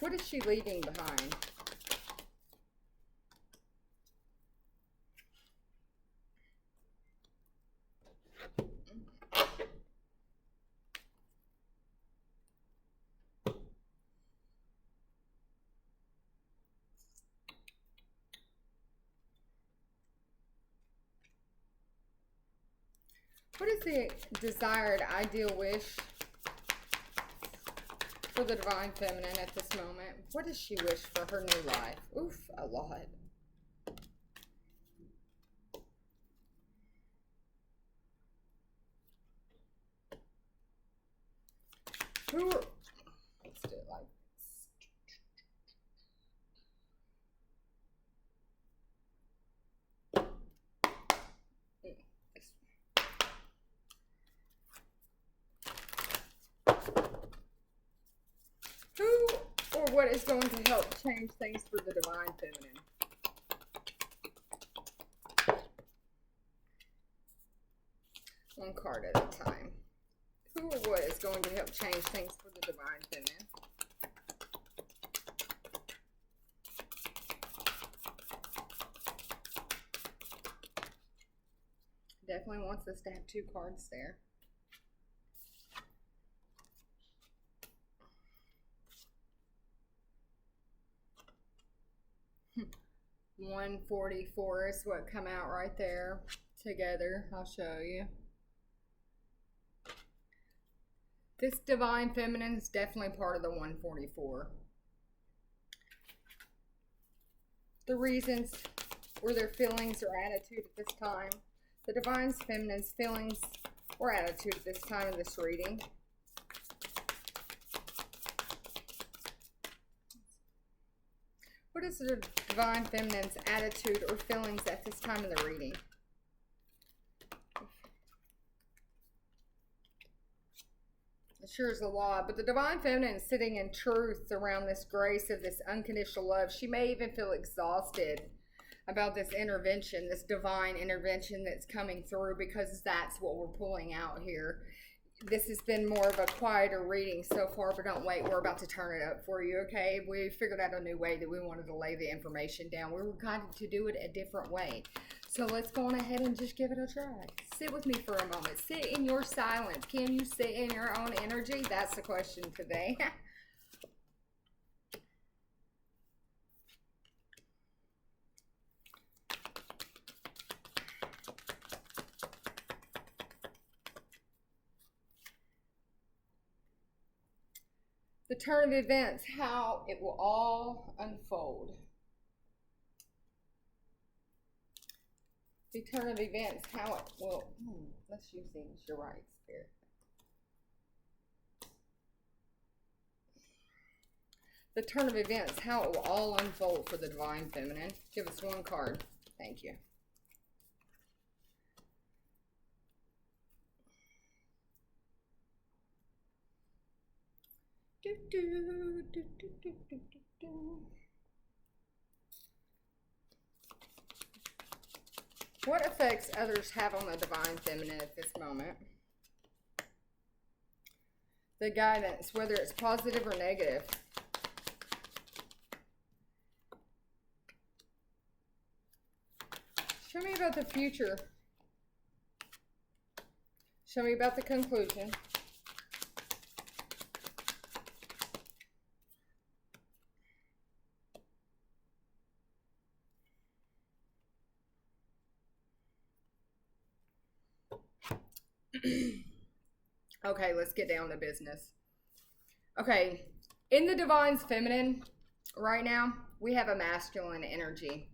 What is she leaving behind? What is the desired ideal wish for the Divine Feminine at this moment? What does she wish for her new life? Oof, a lot. Who are, let's do it like this. Who or what is going to help change things for the Divine Feminine? One card at a time. Who or what is going to help change things for the Divine Feminine? Definitely wants us to have 2 cards there. $144 is what come out right there together. I'll show you. This Divine Feminine is definitely part of the 144. The reasons or their feelings or attitude at this time. The Divine Feminine's feelings or attitude at this time in this reading. What is the Divine Feminine's attitude or feelings at this time of the reading? It sure is a lot, but the Divine Feminine is sitting in truth around this grace of this unconditional love. She may even feel exhausted about this intervention, this divine intervention that's coming through, because that's what we're pulling out here. This has been more of a quieter reading so far, but don't wait. We're about to turn it up for you, okay? We figured out a new way that we wanted to lay the information down. We were guided to do it a different way. So let's go on ahead and just give it a try. Sit with me for a moment. Sit in your silence. Can you sit in your own energy? That's the question today. The turn of events, how it will all unfold. The turn of events, how it will, let's use these, you're right, Spirit. The turn of events, how it will all unfold for the Divine Feminine. Give us 1 card. Thank you. What effects others have on the Divine Feminine at this moment? The guidance, whether it's positive or negative. Show me about the future. Show me about the conclusion. Okay, let's get down to business. Okay, in the Divine's Feminine, right now, we have a masculine energy.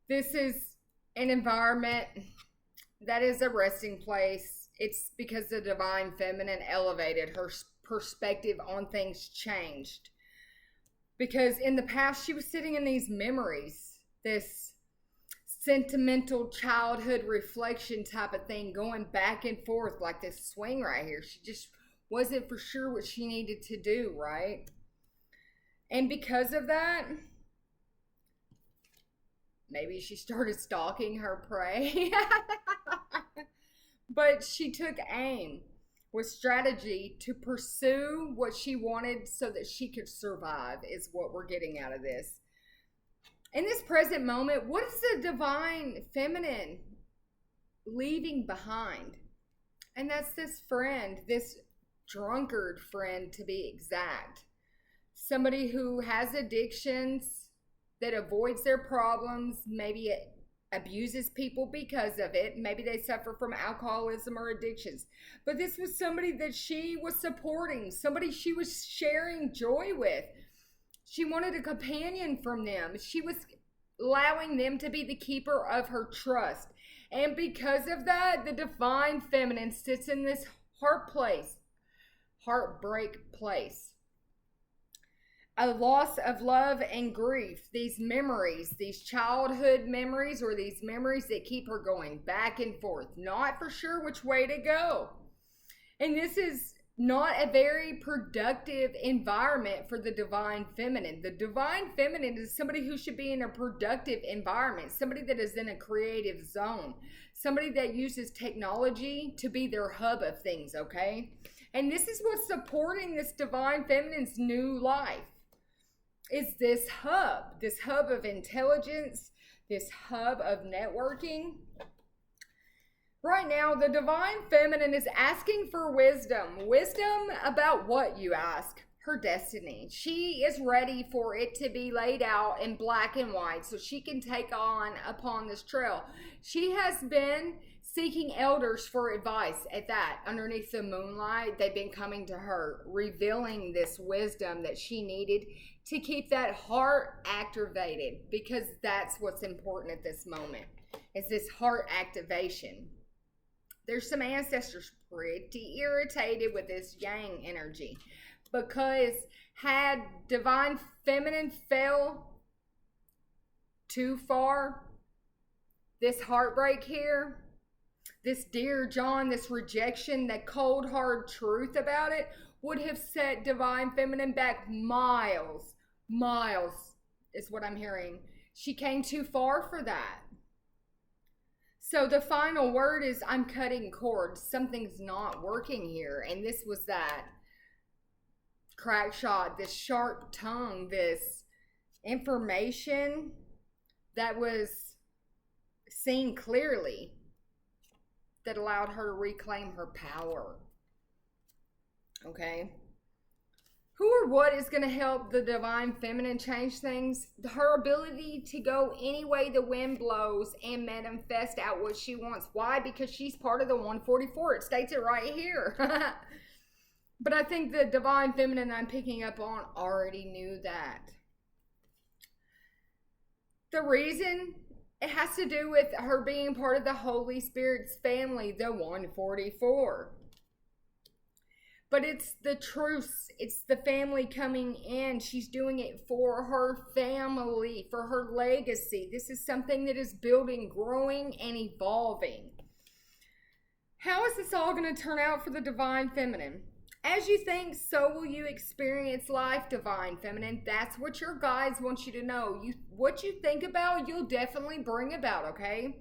This is an environment that is a resting place. It's because the Divine Feminine elevated. Her perspective on things changed. Because in the past, she was sitting in these memories, this sentimental childhood reflection type of thing, going back and forth like this swing right here. She just wasn't for sure what she needed to do, right? And because of that, maybe she started stalking her prey. But she took aim with strategy to pursue what she wanted so that she could survive, is what we're getting out of this. In this present moment, what is the divine feminine leaving behind? And that's this friend, this drunkard friend to be exact. Somebody who has addictions, that avoids their problems, maybe it abuses people because of it. Maybe they suffer from alcoholism or addictions. But this was somebody that she was supporting, somebody she was sharing joy with. She wanted a companion from them. She was allowing them to be the keeper of her trust. And because of that, the divine feminine sits in this heartbreak place. A loss of love and grief, these memories, these childhood memories, or these memories that keep her going back and forth, not for sure which way to go. And this is not a very productive environment for the divine feminine. The divine feminine is somebody who should be in a productive environment, somebody that is in a creative zone, somebody that uses technology to be their hub of things, okay? And this is what's supporting this divine feminine's new life, is this hub of intelligence, this hub of networking. Right now, the divine feminine is asking for wisdom. Wisdom about what, you ask? Her destiny. She is ready for it to be laid out in black and white so she can take on upon this trail. She has been seeking elders for advice at that. Underneath the moonlight, they've been coming to her, revealing this wisdom that she needed to keep that heart activated, because that's what's important at this moment, is this heart activation. There's some ancestors pretty irritated with this yang energy, because had divine feminine fell too far, this heartbreak here, this dear John, this rejection, that cold hard truth about it would have set divine feminine back miles is what I'm hearing. She came too far for that. So the final word is, I'm cutting cords. Something's not working here. And this was that crack shot, this sharp tongue, this information that was seen clearly, that allowed her to reclaim her power. Okay? Who or what is going to help the divine feminine change things? Her ability to go any way the wind blows and manifest out what she wants. Why? Because she's part of the 144. It states it right here. But I think the divine feminine I'm picking up on already knew that. The reason, it has to do with her being part of the Holy Spirit's family, the 144. But it's the truth. It's the family coming in. She's doing it for her family, for her legacy. This is something that is building, growing, and evolving. How is this all going to turn out for the divine feminine? As you think, so will you experience life, divine feminine. That's what your guides want you to know. What you think about, you'll definitely bring about, okay?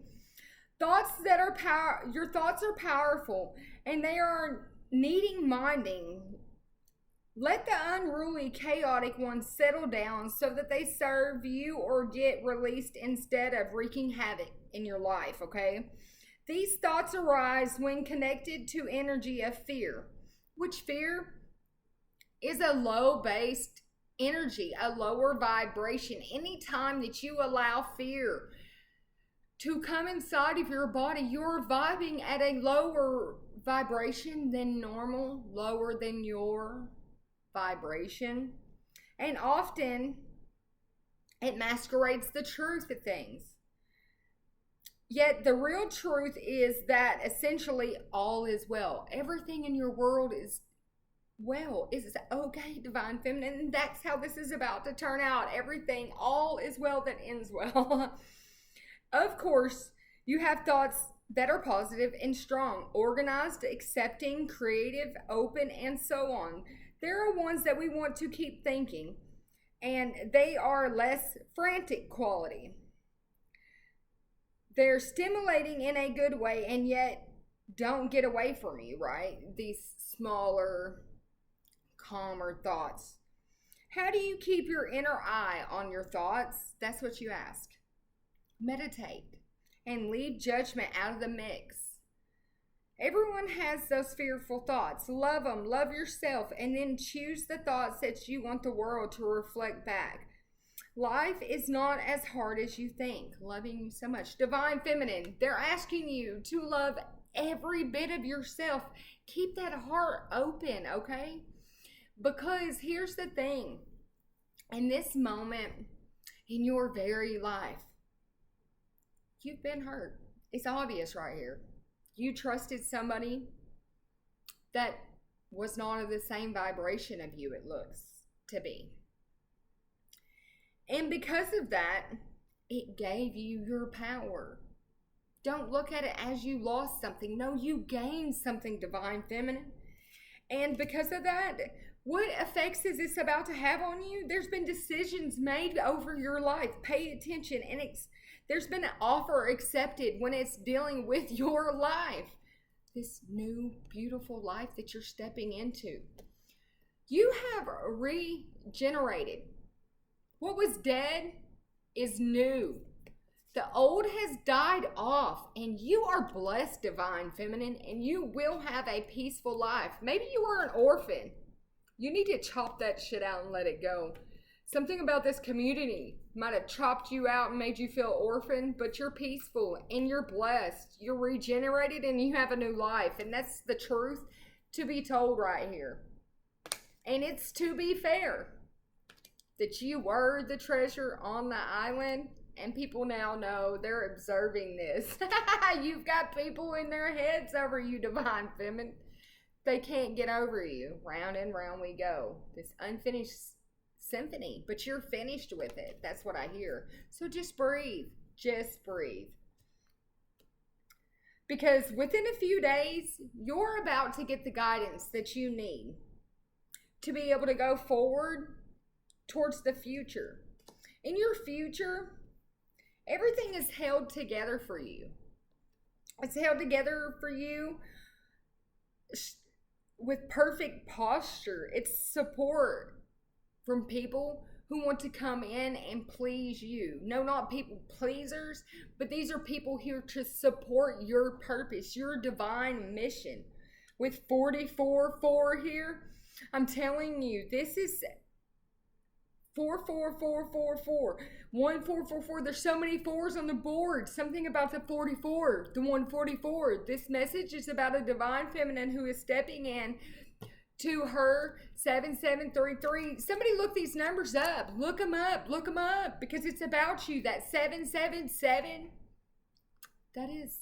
Your thoughts are powerful, and they are needing minding. Let the unruly, chaotic ones settle down so that they serve you or get released instead of wreaking havoc in your life, okay? These thoughts arise when connected to energy of fear, which fear is a low-based energy, a lower vibration. Anytime that you allow fear to come inside of your body, you're vibing at a lower vibration than normal, lower than your vibration. And often it masquerades the truth of things. Yet the real truth is that essentially all is well. Everything in your world is well. Is okay, divine feminine. And that's how this is about to turn out. Everything, all is well that ends well. Of course, you have thoughts that are positive and strong, organized, accepting, creative, open, and so on. There are ones that we want to keep thinking, and they are less frantic quality. They're stimulating in a good way, and yet don't get away from you, right? These smaller, calmer thoughts. How do you keep your inner eye on your thoughts? That's what you ask. Meditate and leave judgment out of the mix. Everyone has those fearful thoughts. Love them, love yourself, and then choose the thoughts that you want the world to reflect back. Life is not as hard as you think. Loving you so much. Divine Feminine, they're asking you to love every bit of yourself. Keep that heart open, okay? Because here's the thing. In this moment in your very life, you've been hurt. It's obvious right here. You trusted somebody that was not of the same vibration of you, it looks to be. And because of that, it gave you your power. Don't look at it as you lost something. No, you gained something, Divine Feminine. And because of that, what effects is this about to have on you? There's been decisions made over your life. Pay attention. And there's been an offer accepted when it's dealing with your life. This new, beautiful life that you're stepping into. You have regenerated. What was dead is new. The old has died off, and you are blessed, Divine Feminine, and you will have a peaceful life. Maybe you were an orphan. You need to chop that shit out and let it go. Something about this community might have chopped you out and made you feel orphan, but you're peaceful and you're blessed. You're regenerated and you have a new life, and that's the truth to be told right here. And it's to be fair that you were the treasure on the island. And people now know, they're observing this. You've got people in their heads over you, Divine Feminine. They can't get over you. Round and round we go. This unfinished symphony. But you're finished with it. That's what I hear. So just breathe. Just breathe. Because within a few days, you're about to get the guidance that you need to be able to go forward towards the future. In your future, everything is held together for you. It's held together for you with perfect posture. It's support from people who want to come in and please you. No, not people pleasers, but these are people here to support your purpose, your divine mission. With 44-4 here, I'm telling you, this is 4-4-4-4-4. 1-4-4-4. There's so many fours on the board. Something about the 44, the 144. This message is about a Divine Feminine who is stepping in to her 7733. Somebody look these numbers up. Look them up. Look them up. Because it's about you. That 777. That is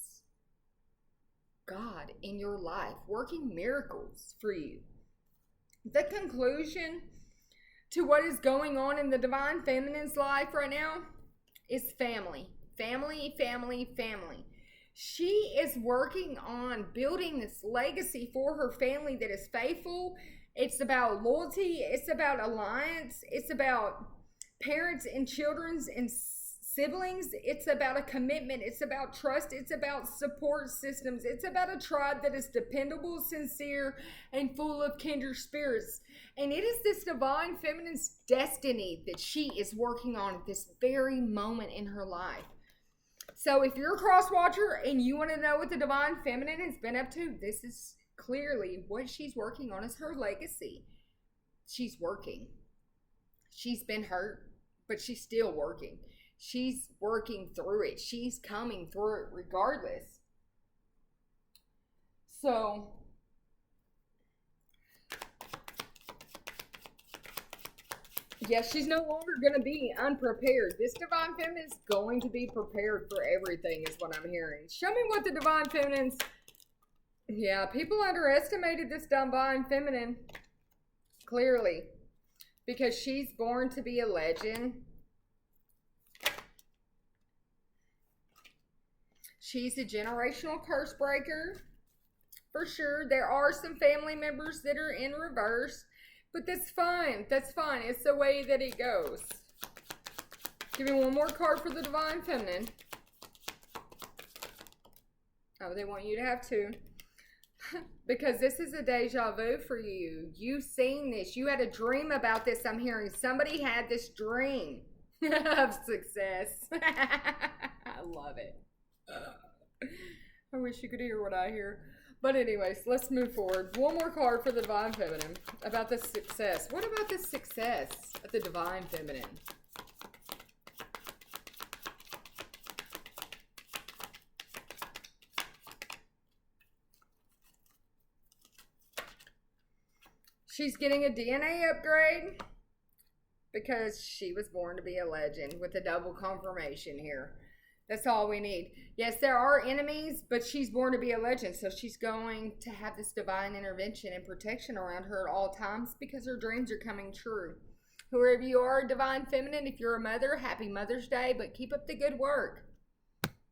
God in your life working miracles for you. The conclusion to what is going on in the Divine Feminine's life right now is family. Family, family, family. She is working on building this legacy for her family that is faithful. It's about loyalty. It's about alliance. It's about parents and children's and siblings. It's about a commitment. It's about trust. It's about support systems. It's about a tribe that is dependable, sincere, and full of kindred spirits. And it is this Divine Feminine's destiny that she is working on at this very moment in her life. So if you're a cross watcher and you want to know what the Divine Feminine has been up to, this is clearly what she's working on is her legacy. She's working. She's been hurt, but she's still working. She's working through it. She's coming through it regardless. So yeah, she's no longer going to be unprepared. This Divine Feminine is going to be prepared for everything is what I'm hearing. Show me what the Divine Feminine's... Yeah, people underestimated this Divine Feminine. Clearly. Because she's born to be a legend. She's a generational curse breaker. For sure. There are some family members that are in reverse. But that's fine. That's fine. It's the way that it goes. Give me one more card for the Divine Feminine. Oh, they want you to have two. Because this is a deja vu for you. You've seen this. You had a dream about this. I'm hearing somebody had this dream of success. I love it. I wish you could hear what I hear. But anyways, let's move forward. One more card for the Divine Feminine about this success. What about this success of the Divine Feminine? She's getting a DNA upgrade because she was born to be a legend with a double confirmation here. That's all we need. Yes, there are enemies, but she's born to be a legend. So she's going to have this divine intervention and protection around her at all times because her dreams are coming true. Whoever you are, Divine Feminine, if you're a mother, happy Mother's Day, but keep up the good work.